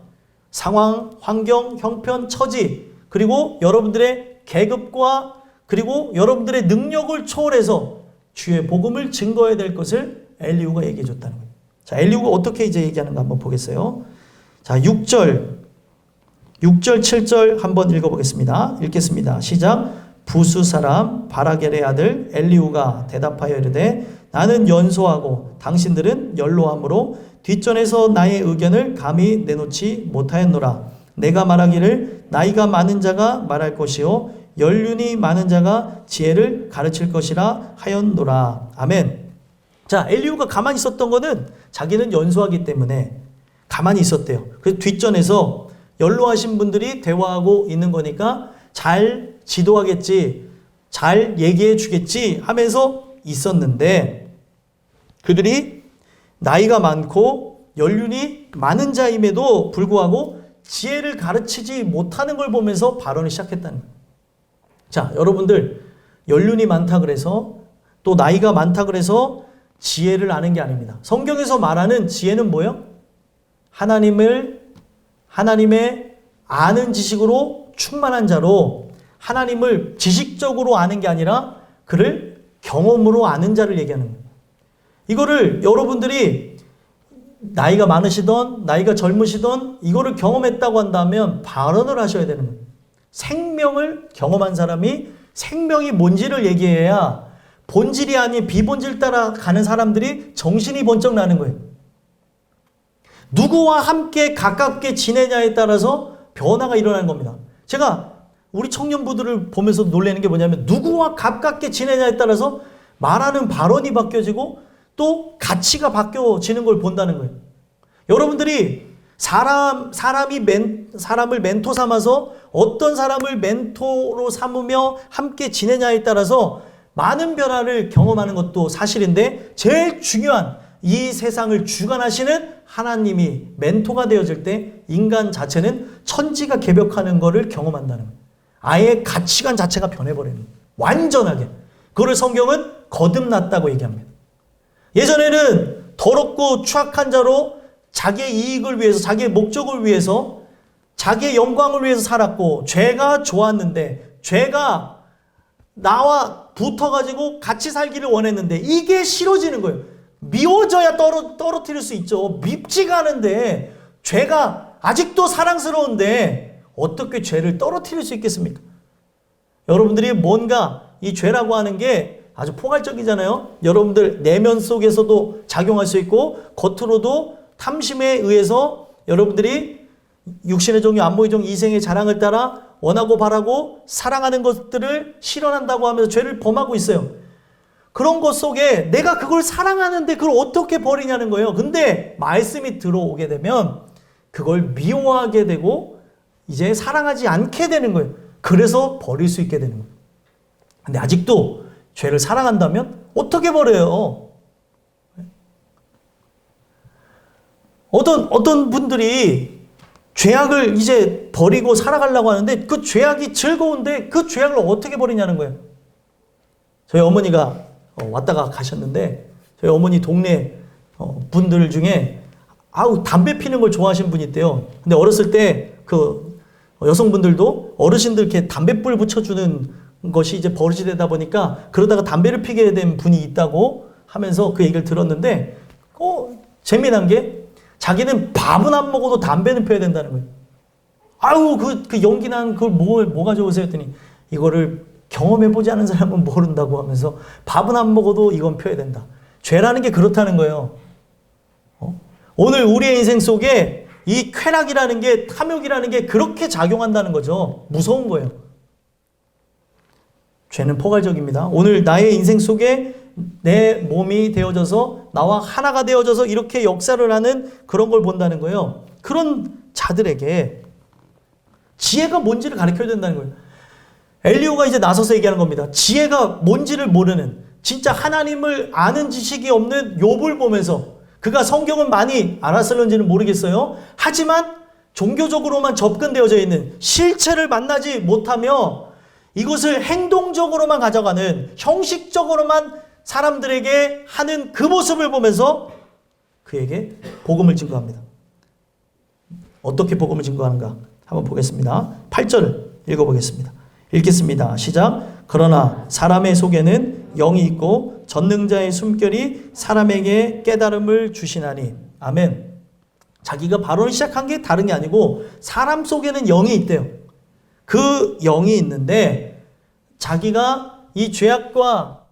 상황, 환경, 형편, 처지 그리고 여러분들의 계급과 그리고 여러분들의 능력을 초월해서 주의 복음을 증거해야 될 것을 엘리후가 얘기해 줬다는 거예요. 자, 엘리후가 어떻게 이제 얘기하는가 한번 보겠어요. 자, 6절, 7절 한번 읽어보겠습니다. 읽겠습니다. 시작. 부수 사람 바라겔의 아들 엘리후가 대답하여 이르되 나는 연소하고 당신들은 연로함으로 뒷전에서 나의 의견을 감히 내놓지 못하였노라. 내가 말하기를 나이가 많은 자가 말할 것이요 연륜이 많은 자가 지혜를 가르칠 것이라 하였노라. 아멘. 자, 엘리후가 가만히 있었던 거는 자기는 연소하기 때문에 가만히 있었대요. 그래서 뒷전에서 연로하신 분들이 대화하고 있는 거니까 잘 지도하겠지, 잘 얘기해 주겠지 하면서 있었는데 그들이 나이가 많고 연륜이 많은 자임에도 불구하고 지혜를 가르치지 못하는 걸 보면서 발언을 시작했다는 거예요. 자, 여러분들 연륜이 많다 그래서 또 나이가 많다 그래서 지혜를 아는 게 아닙니다. 성경에서 말하는 지혜는 뭐예요? 하나님의 아는 지식으로 충만한 자로 하나님을 지식적으로 아는 게 아니라 그를 경험으로 아는 자를 얘기하는 거예요. 이거를 여러분들이 나이가 많으시던 나이가 젊으시던 이거를 경험했다고 한다면 발언을 하셔야 되는 거예요. 생명을 경험한 사람이 생명이 뭔지를 얘기해야 본질이 아닌 비본질 따라 가는 사람들이 정신이 번쩍 나는 거예요. 누구와 함께 가깝게 지내냐에 따라서 변화가 일어나는 겁니다. 제가 우리 청년부들을 보면서 놀라는 게 뭐냐면 누구와 가깝게 지내냐에 따라서 말하는 발언이 바뀌어지고 또 가치가 바뀌어지는 걸 본다는 거예요. 여러분들이 사람을 멘토 삼아서 어떤 사람을 멘토로 삼으며 함께 지내냐에 따라서 많은 변화를 경험하는 것도 사실인데 제일 중요한 이 세상을 주관하시는 하나님이 멘토가 되어질 때 인간 자체는 천지가 개벽하는 것을 경험한다는 거예요. 아예 가치관 자체가 변해버리는 거예요. 완전하게. 그걸 성경은 거듭났다고 얘기합니다. 예전에는 더럽고 추악한 자로 자기의 이익을 위해서 자기의 목적을 위해서 자기의 영광을 위해서 살았고 죄가 좋았는데 죄가 나와 붙어가지고 같이 살기를 원했는데 이게 싫어지는 거예요. 미워져야 떨어뜨릴 수 있죠. 밉지가 않은데 죄가 아직도 사랑스러운데 어떻게 죄를 떨어뜨릴 수 있겠습니까? 여러분들이 뭔가 이 죄라고 하는 게 아주 포괄적이잖아요. 여러분들 내면 속에서도 작용할 수 있고 겉으로도 탐심에 의해서 여러분들이 육신의 종류, 안목의 종, 이생의 자랑을 따라 원하고 바라고 사랑하는 것들을 실현한다고 하면서 죄를 범하고 있어요. 그런 것 속에 내가 그걸 사랑하는데 그걸 어떻게 버리냐는 거예요. 근데 말씀이 들어오게 되면 그걸 미워하게 되고 이제 사랑하지 않게 되는 거예요. 그래서 버릴 수 있게 되는 거예요. 근데 아직도 죄를 사랑한다면 어떻게 버려요? 어떤 분들이 죄악을 이제 버리고 살아가려고 하는데 그 죄악이 즐거운데 그 죄악을 어떻게 버리냐는 거예요. 저희 어머니가 왔다가 가셨는데 저희 어머니 동네 분들 중에 담배 피는 걸 좋아하시는 분이 있대요. 근데 어렸을 때 그 여성분들도 어르신들 이렇게 담배불 붙여주는 것이 이제 버릇이 되다 보니까 그러다가 담배를 피게 된 분이 있다고 하면서 그 얘기를 들었는데 재미난 게 자기는 밥은 안 먹어도 담배는 펴야 된다는 거예요. 그 연기 난 그걸 뭐 가져오세요 했더니 이거를 경험해보지 않은 사람은 모른다고 하면서 밥은 안 먹어도 이건 펴야 된다. 죄라는 게 그렇다는 거예요. 오늘 우리의 인생 속에 이 쾌락이라는 게, 탐욕이라는 게 그렇게 작용한다는 거죠. 무서운 거예요. 죄는 포괄적입니다. 오늘 나의 인생 속에 내 몸이 되어져서 나와 하나가 되어져서 이렇게 역사를 하는 그런 걸 본다는 거예요. 그런 자들에게 지혜가 뭔지를 가르쳐야 된다는 거예요. 엘리야가 이제 나서서 얘기하는 겁니다. 지혜가 뭔지를 모르는, 진짜 하나님을 아는 지식이 없는 욥을 보면서, 그가 성경은 많이 알았을런지는 모르겠어요. 하지만 종교적으로만 접근되어져 있는, 실체를 만나지 못하며 이것을 행동적으로만 가져가는, 형식적으로만 사람들에게 하는 그 모습을 보면서 그에게 복음을 증거합니다. 어떻게 복음을 증거하는가 한번 보겠습니다. 8절을 읽어보겠습니다. 읽겠습니다. 시작. 그러나 사람의 속에는 영이 있고 전능자의 숨결이 사람에게 깨달음을 주시나니. 아멘. 자기가 발언을 시작한 게 다른 게 아니고 사람 속에는 영이 있대요. 그 영이 있는데 자기가 이 죄악과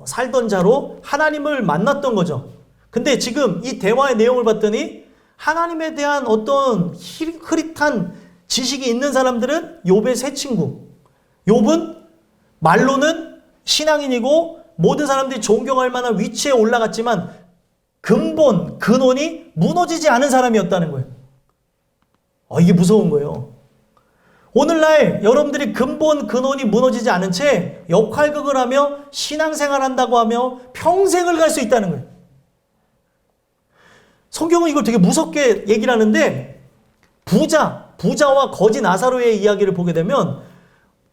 살던 자로 하나님을 만났던 거죠. 근데 지금 이 대화의 내용을 봤더니 하나님에 대한 어떤 흐릿한 지식이 있는 사람들은 욥의 세 친구. 욥은 말로는 신앙인이고 모든 사람들이 존경할 만한 위치에 올라갔지만 근본, 근원이 무너지지 않은 사람이었다는 거예요. 이게 무서운 거예요. 오늘날 여러분들이 근본, 근원이 무너지지 않은 채 역할극을 하며 신앙생활 한다고 하며 평생을 갈 수 있다는 거예요. 성경은 이걸 되게 무섭게 얘기를 하는데 부자와 거지 나사로의 이야기를 보게 되면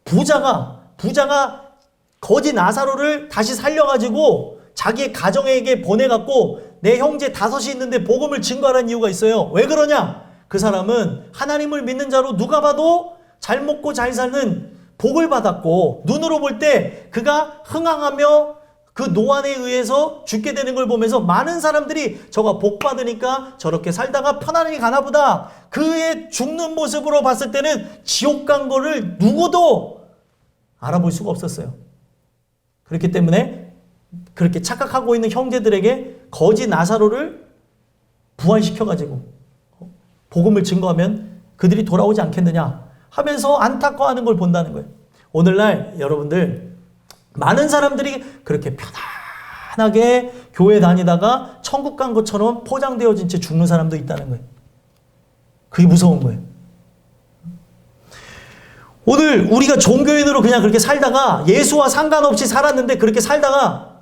부자가 거지 나사로를 다시 살려가지고 자기의 가정에게 보내갖고 내 형제 5이 있는데 복음을 증거하라는 이유가 있어요. 왜 그러냐? 그 사람은 하나님을 믿는 자로 누가 봐도 잘 먹고 잘 사는 복을 받았고 눈으로 볼 때 그가 흥황하며 그 노안에 의해서 죽게 되는 걸 보면서 많은 사람들이 저가 복 받으니까 저렇게 살다가 편안하게 가나 보다. 그의 죽는 모습으로 봤을 때는 지옥 간 거를 누구도 알아볼 수가 없었어요. 그렇기 때문에 그렇게 착각하고 있는 형제들에게 거지 나사로를 부활시켜가지고 복음을 증거하면 그들이 돌아오지 않겠느냐 하면서 안타까워하는 걸 본다는 거예요. 오늘날 여러분들 많은 사람들이 그렇게 편안하게 교회 다니다가 천국 간 것처럼 포장되어진 채 죽는 사람도 있다는 거예요. 그게 무서운 거예요. 오늘 우리가 종교인으로 그냥 그렇게 살다가 예수와 상관없이 살았는데 그렇게 살다가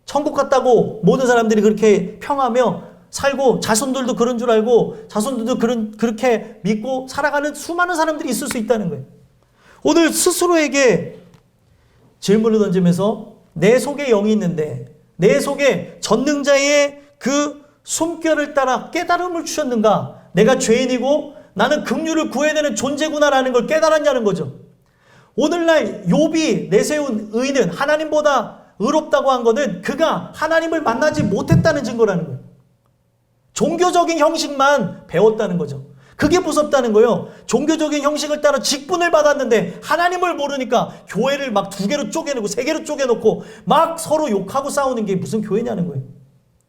천국 갔다고 모든 사람들이 그렇게 평하며 살고 자손들도 그런 줄 알고 자손들도 그렇게 믿고 살아가는 수많은 사람들이 있을 수 있다는 거예요. 오늘 스스로에게 질문을 던지면서 내 속에 영이 있는데 내 속에 전능자의 그 숨결을 따라 깨달음을 주셨는가? 내가 죄인이고 나는 긍휼을 구해야 되는 존재구나라는 걸 깨달았냐는 거죠. 오늘날 욥이 내세운 의는 하나님보다 의롭다고 한 거는 그가 하나님을 만나지 못했다는 증거라는 거예요. 종교적인 형식만 배웠다는 거죠. 그게 무섭다는 거예요. 종교적인 형식을 따라 직분을 받았는데 하나님을 모르니까 교회를 막 2개로 쪼개놓고 3개로 쪼개놓고 막 서로 욕하고 싸우는 게 무슨 교회냐는 거예요.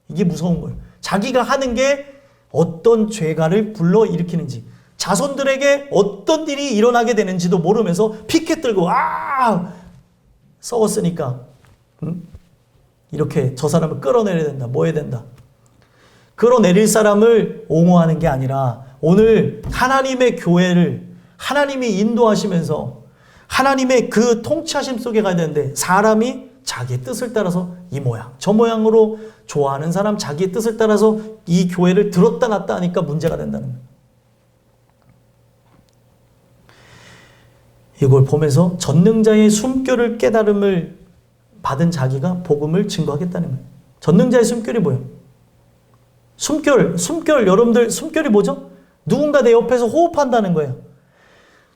이게 무서운 거예요. 자기가 하는 게 어떤 죄가를 불러일으키는지 자손들에게 어떤 일이 일어나게 되는지도 모르면서 피켓 들고 썩었으니까 이렇게 저 사람을 끌어내려야 된다. 뭐 해야 된다. 끌어내릴 사람을 옹호하는 게 아니라 오늘 하나님의 교회를 하나님이 인도하시면서 하나님의 그 통치하심 속에 가야 되는데 사람이 자기의 뜻을 따라서 이 모양 저 모양으로 좋아하는 사람 자기의 뜻을 따라서 이 교회를 들었다 놨다 하니까 문제가 된다는 거예요. 이걸 보면서 전능자의 숨결을 깨달음을 받은 자기가 복음을 증거하겠다는 거예요. 전능자의 숨결이 뭐예요? 숨결 여러분들 숨결이 뭐죠? 누군가 내 옆에서 호흡한다는 거예요.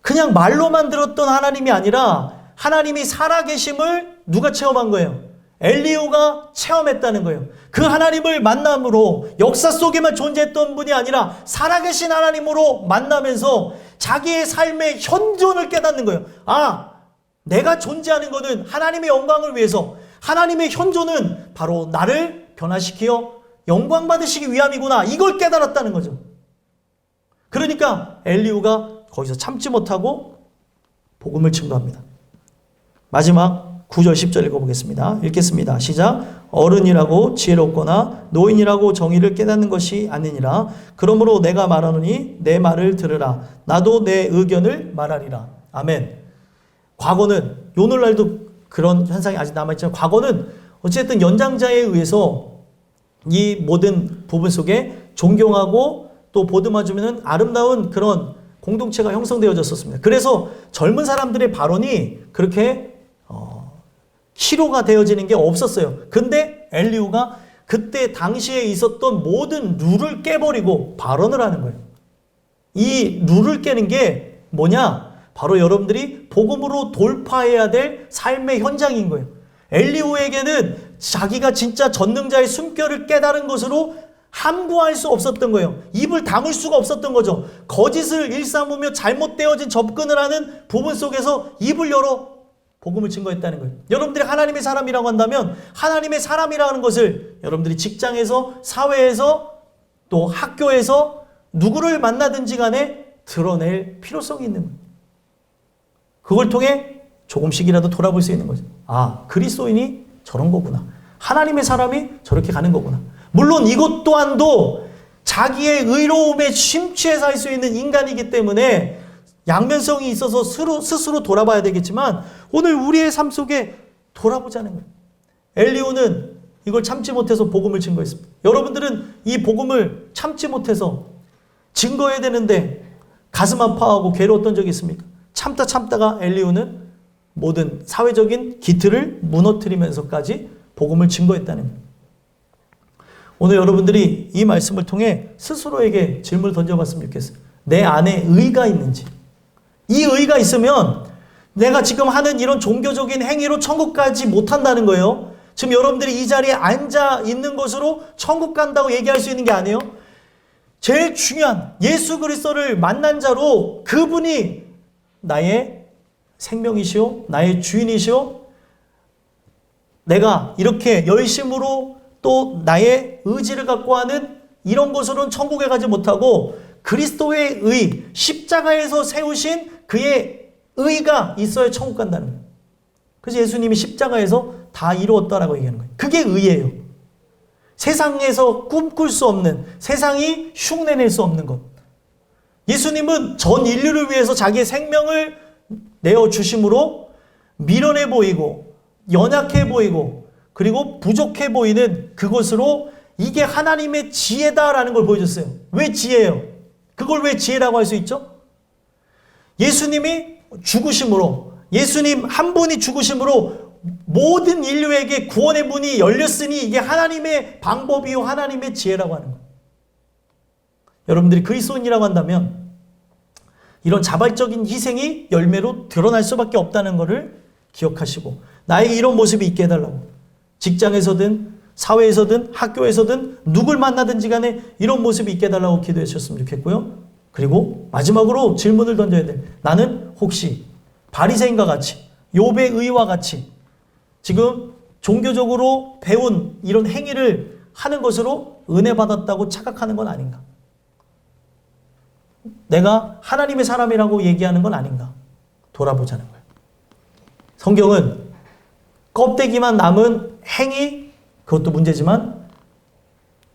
그냥 말로만 들었던 하나님이 아니라 하나님이 살아계심을 누가 체험한 거예요? 엘리야가 체험했다는 거예요. 그 하나님을 만남으로 역사 속에만 존재했던 분이 아니라 살아계신 하나님으로 만나면서 자기의 삶의 현존을 깨닫는 거예요. 내가 존재하는 것은 하나님의 영광을 위해서, 하나님의 현존은 바로 나를 변화시키어 영광 받으시기 위함이구나. 이걸 깨달았다는 거죠. 그러니까 엘리후가 거기서 참지 못하고 복음을 증거합니다. 마지막 9절 10절 읽어보겠습니다. 읽겠습니다. 시작. 어른이라고 지혜롭거나 노인이라고 정의를 깨닫는 것이 아니니라. 그러므로 내가 말하노니 내 말을 들으라. 나도 내 의견을 말하리라. 아멘. 과거는, 오늘날도 그런 현상이 아직 남아있지만, 과거는 어쨌든 연장자에 의해서 이 모든 부분 속에 존경하고 또 보듬어주면 아름다운 그런 공동체가 형성되어졌었습니다. 그래서 젊은 사람들의 발언이 그렇게 희로가 되어지는 게 없었어요. 근데 엘리후가 그때 당시에 있었던 모든 룰을 깨버리고 발언을 하는 거예요. 이 룰을 깨는 게 뭐냐? 바로 여러분들이 복음으로 돌파해야 될 삶의 현장인 거예요. 엘리후에게는 자기가 진짜 전능자의 숨결을 깨달은 것으로 함구할 수 없었던 거예요. 입을 다물 수가 없었던 거죠. 거짓을 일삼으며 잘못되어진 접근을 하는 부분 속에서 입을 열어 복음을 증거했다는 거예요. 여러분들이 하나님의 사람이라고 한다면 하나님의 사람이라는 것을 여러분들이 직장에서, 사회에서, 또 학교에서 누구를 만나든지 간에 드러낼 필요성이 있는 거예요. 그걸 통해 조금씩이라도 돌아볼 수 있는 거죠. 아, 그리스도인이 저런 거구나. 하나님의 사람이 저렇게 가는 거구나. 물론 이것 또한도 자기의 의로움에 심취해 살 수 있는 인간이기 때문에 양면성이 있어서 스스로 돌아봐야 되겠지만, 오늘 우리의 삶 속에 돌아보자는 거예요. 엘리후는 이걸 참지 못해서 복음을 증거했습니다. 여러분들은 이 복음을 참지 못해서 증거해야 되는데 가슴 아파하고 괴로웠던 적이 있습니까? 참다가 엘리후는 모든 사회적인 기틀을 무너뜨리면서까지 복음을 증거했다는 거예요. 오늘 여러분들이 이 말씀을 통해 스스로에게 질문을 던져봤으면 좋겠어요. 내 안에 의가 있는지. 이 의가 있으면 내가 지금 하는 이런 종교적인 행위로 천국 가지 못한다는 거예요. 지금 여러분들이 이 자리에 앉아 있는 것으로 천국 간다고 얘기할 수 있는 게 아니에요. 제일 중요한 예수 그리스도를 만난 자로 그분이 나의 생명이시오, 나의 주인이시오, 내가 이렇게 열심으로 또 나의 의지를 갖고 하는 이런 것으로는 천국에 가지 못하고 그리스도의 의, 십자가에서 세우신 그의 의가 있어야 천국 간다는 거예요. 그래서 예수님이 십자가에서 다 이루었다라고 얘기하는 거예요. 그게 의예요. 세상에서 꿈꿀 수 없는, 세상이 흉내낼 수 없는 것. 예수님은 전 인류를 위해서 자기의 생명을 내어주심으로 미련해 보이고 연약해 보이고 그리고 부족해 보이는 그것으로 이게 하나님의 지혜다라는 걸 보여줬어요. 왜 지혜예요? 그걸 왜 지혜라고 할 수 있죠? 예수님이 죽으심으로, 예수님 한 분이 죽으심으로 모든 인류에게 구원의 문이 열렸으니 이게 하나님의 방법이요 하나님의 지혜라고 하는 거예요. 여러분들이 그리스도인이라고 한다면 이런 자발적인 희생이 열매로 드러날 수밖에 없다는 것을 기억하시고 나에게 이런 모습이 있게 해달라고, 직장에서든 사회에서든 학교에서든 누굴 만나든지 간에 이런 모습이 있게 해달라고 기도해 주셨으면 좋겠고요. 그리고 마지막으로 질문을 던져야 돼. 나는 혹시 바리새인과 같이, 욥의 의와 같이 지금 종교적으로 배운 이런 행위를 하는 것으로 은혜 받았다고 착각하는 건 아닌가? 내가 하나님의 사람이라고 얘기하는 건 아닌가? 돌아보자는 거예요. 성경은 껍데기만 남은 행위, 그것도 문제지만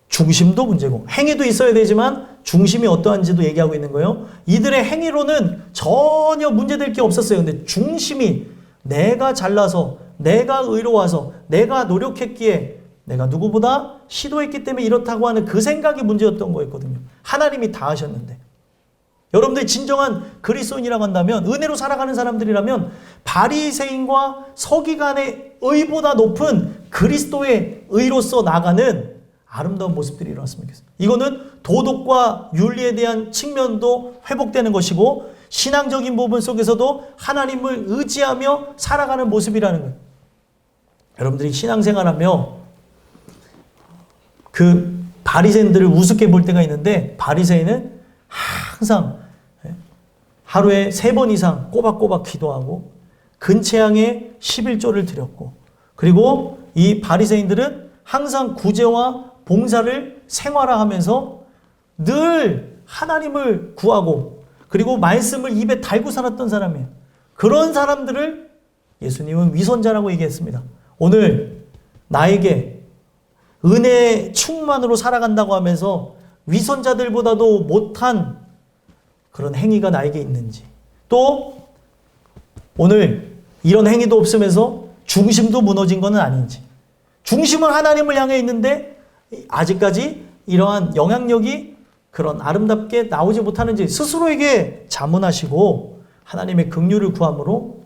중심도 문제고, 행위도 있어야 되지만 중심이 어떠한지도 얘기하고 있는 거예요. 이들의 행위로는 전혀 문제될 게 없었어요. 근데 중심이 내가 잘나서, 내가 의로워서, 내가 노력했기에, 내가 누구보다 시도했기 때문에 이렇다고 하는 그 생각이 문제였던 거였거든요. 하나님이 다 하셨는데. 여러분들이 진정한 그리스도인이라고 한다면, 은혜로 살아가는 사람들이라면 바리새인과 서기관의 의보다 높은 그리스도의 의로서 나가는 아름다운 모습들이 일어났으면 좋겠어요. 이거는 도덕과 윤리에 대한 측면도 회복되는 것이고 신앙적인 부분 속에서도 하나님을 의지하며 살아가는 모습이라는 거예요. 여러분들이 신앙생활하며 그 바리새인들을 우습게 볼 때가 있는데, 바리새인은 항상 하루에 3번 이상 꼬박꼬박 기도하고 근체양의 11조를 드렸고, 그리고 이 바리새인들은 항상 구제와 봉사를 생활화하면서 늘 하나님을 구하고 그리고 말씀을 입에 달고 살았던 사람이에요. 그런 사람들을 예수님은 위선자라고 얘기했습니다. 오늘 나에게 은혜 충만으로 살아간다고 하면서 위선자들보다도 못한 그런 행위가 나에게 있는지, 또 오늘 이런 행위도 없으면서 중심도 무너진 것은 아닌지, 중심은 하나님을 향해 있는데 아직까지 이러한 영향력이 그런 아름답게 나오지 못하는지 스스로에게 자문하시고 하나님의 긍휼을 구함으로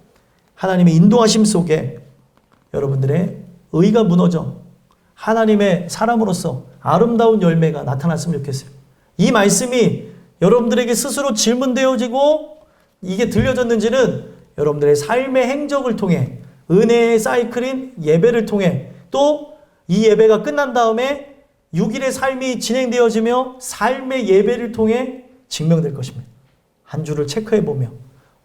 하나님의 인도하심 속에 여러분들의 의가 무너져 하나님의 사람으로서 아름다운 열매가 나타났으면 좋겠어요. 이 말씀이 여러분들에게 스스로 질문되어지고 이게 들려졌는지는 여러분들의 삶의 행적을 통해, 은혜의 사이클인 예배를 통해, 또 이 예배가 끝난 다음에 6일의 삶이 진행되어지며 삶의 예배를 통해 증명될 것입니다. 한 주를 체크해보며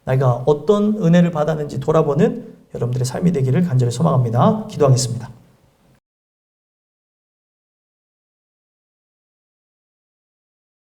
내가 어떤 은혜를 받았는지 돌아보는 여러분들의 삶이 되기를 간절히 소망합니다. 기도하겠습니다.